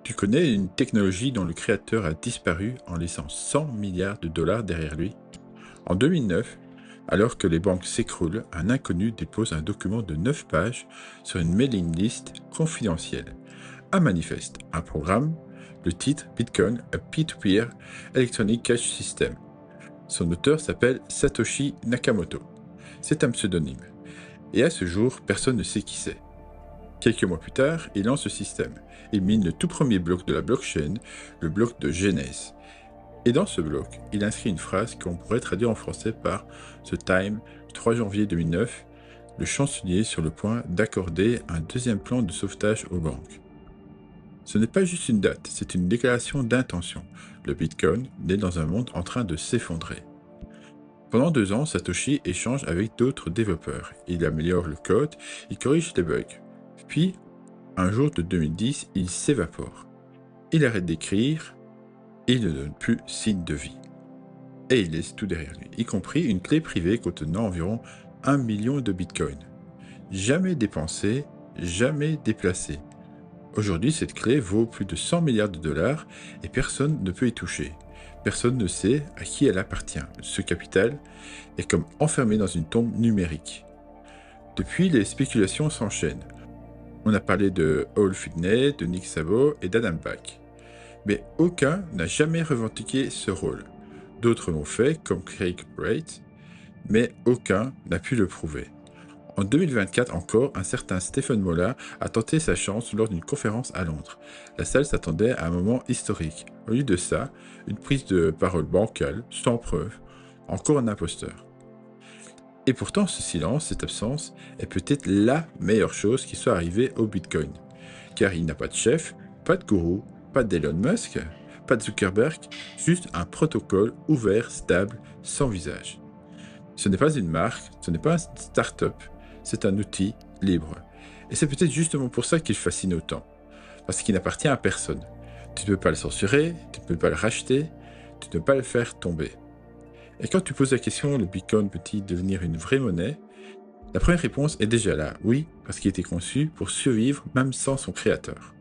Tu connais une technologie dont le créateur a disparu en laissant 100 milliards de dollars derrière lui? En 2009, alors que les banques s'écroulent, un inconnu dépose un document de 9 pages sur une mailing list confidentielle. Un manifeste, un programme, le titre Bitcoin, a Peer-to-Peer Electronic Cash System. Son auteur s'appelle Satoshi Nakamoto. C'est un pseudonyme. Et à ce jour, personne ne sait qui c'est. Quelques mois plus tard, il lance ce système. Il mine le tout premier bloc de la blockchain, le bloc de Genèse. Et dans ce bloc, il inscrit une phrase qu'on pourrait traduire en français par The Time, 3 janvier 2009, le chancelier sur le point d'accorder un deuxième plan de sauvetage aux banques. Ce n'est pas juste une date, c'est une déclaration d'intention. Le Bitcoin naît dans un monde en train de s'effondrer. Pendant 2 ans, Satoshi échange avec d'autres développeurs. Il améliore le code, il corrige les bugs. Puis, un jour de 2010, il s'évapore. Il arrête d'écrire et il ne donne plus signe de vie. Et il laisse tout derrière lui, y compris une clé privée contenant environ 1 million de bitcoins. Jamais dépensé, jamais déplacé. Aujourd'hui, cette clé vaut plus de 100 milliards de dollars et personne ne peut y toucher. Personne ne sait à qui elle appartient. Ce capital est comme enfermé dans une tombe numérique. Depuis, les spéculations s'enchaînent. On a parlé de Hall Finney, de Nick Szabo et d'Adam Back. Mais aucun n'a jamais revendiqué ce rôle. D'autres l'ont fait, comme Craig Wright, mais aucun n'a pu le prouver. En 2024 encore, un certain Stephen Molla a tenté sa chance lors d'une conférence à Londres. La salle s'attendait à un moment historique. Au lieu de ça, une prise de parole bancale, sans preuve, encore un imposteur. Et pourtant, ce silence, cette absence, est peut-être la meilleure chose qui soit arrivée au Bitcoin. Car il n'a pas de chef, pas de gourou, pas d'Elon Musk, pas de Zuckerberg, juste un protocole ouvert, stable, sans visage. Ce n'est pas une marque, ce n'est pas une start-up, c'est un outil libre. Et c'est peut-être justement pour ça qu'il fascine autant. Parce qu'il n'appartient à personne. Tu ne peux pas le censurer, tu ne peux pas le racheter, tu ne peux pas le faire tomber. Et quand tu poses la question, le Bitcoin peut-il devenir une vraie monnaie? La première réponse est déjà là, oui, parce qu'il était conçu pour survivre même sans son créateur.